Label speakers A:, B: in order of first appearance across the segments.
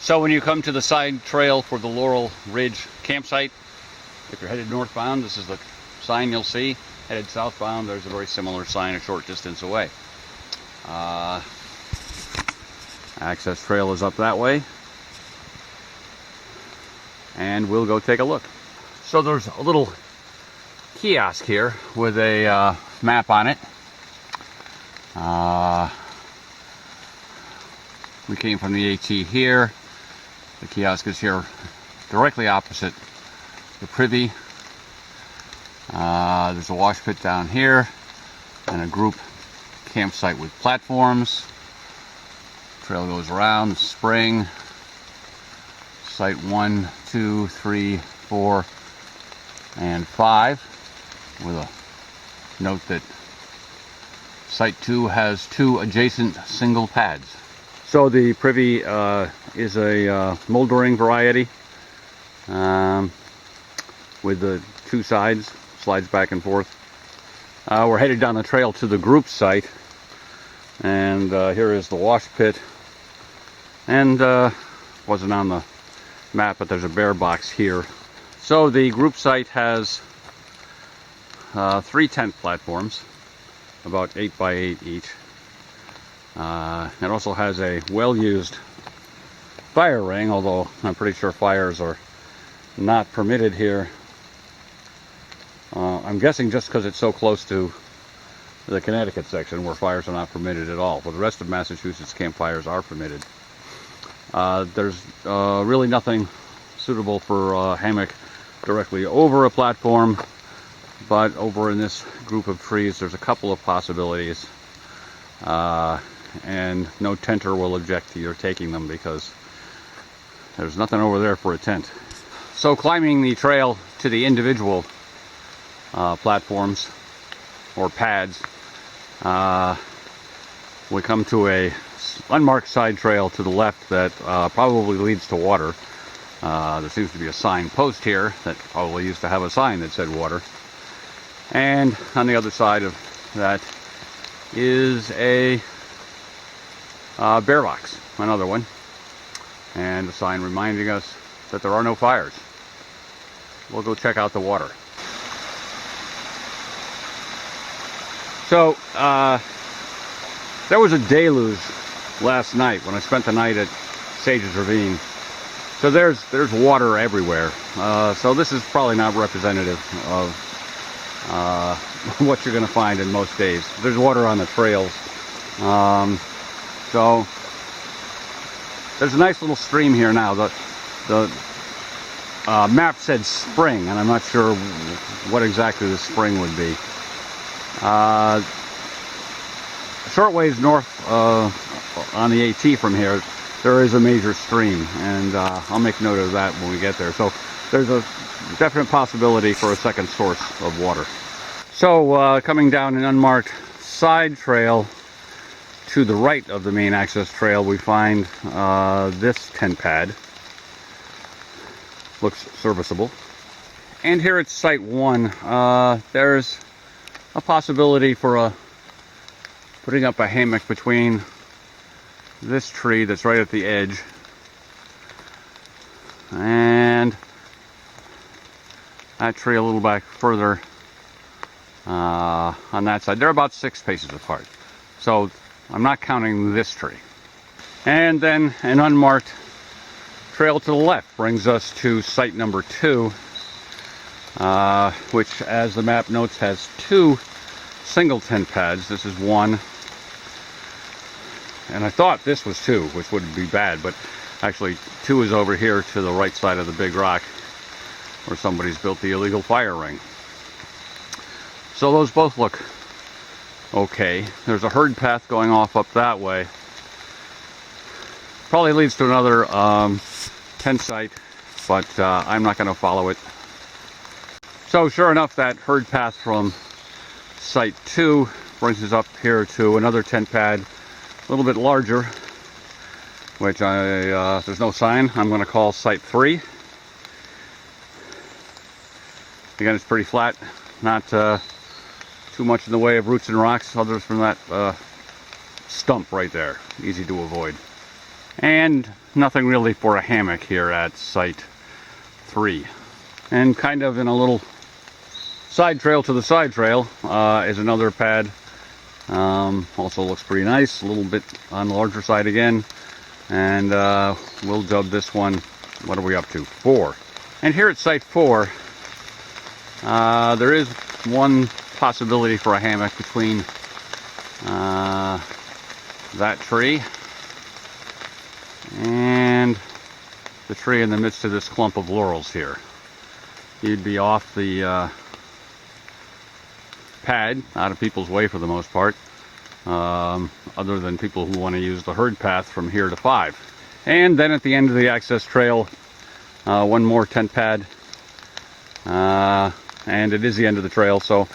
A: So when you come to the side trail for the Laurel Ridge campsite, if you're headed northbound, this is the sign you'll see. Headed southbound, there's a very similar sign a short distance away. Access trail is up that way, and we'll go take a look. So there's a little kiosk here with a map on it. We came from the AT here. The kiosk is here directly opposite the privy. There's a wash pit down here and a group campsite with platforms. Trail goes around, spring. Site 1, 2, 3, 4, and 5, with a note that Site 2 has 2 adjacent single pads. So the privy is a moldering variety with the 2 sides, slides back and forth. We're headed down the trail to the group site, and here is the wash pit. And wasn't on the map, but there's a bear box here. So the group site has 3 tent platforms, about 8 by 8 each. It also has a well-used fire ring, although I'm pretty sure fires are not permitted here. I'm guessing just because it's so close to the Connecticut section where fires are not permitted at all. For the rest of Massachusetts, campfires are permitted. There's really nothing suitable for a hammock directly over a platform, but over in this group of trees there's a couple of possibilities, and no tenter will object to your taking them because there's nothing over there for a tent. So climbing the trail to the individual platforms or pads, we come to a unmarked side trail to the left that probably leads to water. There seems to be a sign post here that probably used to have a sign that said water. And on the other side of that is a bear box, another one, and a sign reminding us that there are no fires. We'll go check out the water. So there was a deluge last night when I spent the night at Sage's Ravine. So there's water everywhere. So this is probably not representative of what you're going to find in most days. There's water on the trails. So there's a nice little stream here now. The map said spring, and I'm not sure what exactly the spring would be. A short ways north on the AT from here, there is a major stream, and I'll make note of that when we get there. So there's a definite possibility for a second source of water. So coming down an unmarked side trail to the right of the main access trail, we find this tent pad. Looks serviceable. And here at Site 1, there's a possibility for putting up a hammock between this tree that's right at the edge and that tree a little back further on that side. They're about 6 paces apart, so I'm not counting this tree. And then an unmarked trail to the left brings us to site number 2, which, as the map notes, has 2 single tent pads. This is 1, and I thought this was 2, which wouldn't be bad, but actually 2 is over here to the right side of the big rock where somebody's built the illegal fire ring. So those both look okay. There's a herd path going off up that way. Probably leads to another tent site, but I'm not going to follow it. So sure enough, that herd path from Site 2 brings us up here to another tent pad, a little bit larger, which there's no sign. I'm going to call Site 3. Again, it's pretty flat, not too much in the way of roots and rocks, others from that stump right there, easy to avoid. And nothing really for a hammock here at Site 3. And kind of in a little side trail to the side trail is another pad. Also looks pretty nice, a little bit on the larger side again. And we'll dub this one, what are we up to? 4. And here at Site 4, there is one possibility for a hammock between that tree and the tree in the midst of this clump of laurels here. You'd be off the pad, out of people's way for the most part, other than people who want to use the herd path from here to 5. And then at the end of the access trail, one more tent pad, and it is the end of the trail, so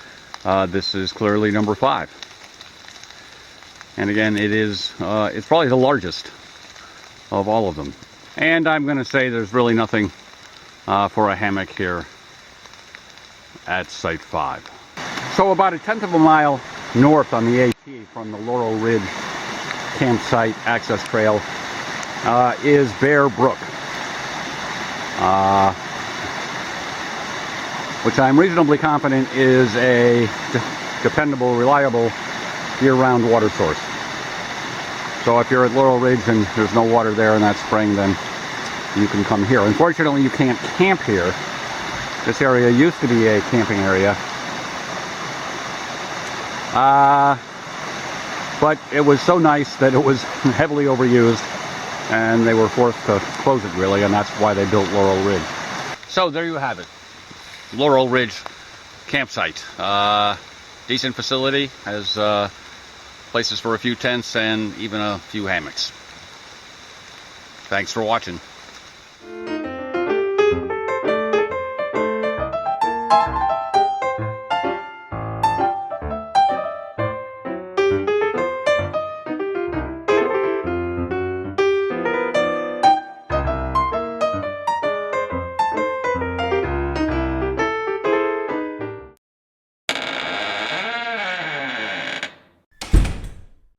A: this is clearly number 5. And again, it's probably the largest of all of them. And I'm going to say there's really nothing for a hammock here at Site 5. So about 1/10 of a mile north on the AT from the Laurel Ridge campsite access trail is Bear Brook, which I'm reasonably confident is a dependable, reliable, year-round water source. So if you're at Laurel Ridge and there's no water there in that spring, then you can come here. Unfortunately, you can't camp here. This area used to be a camping area. But it was so nice that it was heavily overused, and they were forced to close it, really, and that's why they built Laurel Ridge. So there you have it. Laurel Ridge campsite. Decent facility, has places for a few tents and even a few hammocks. Thanks for watching.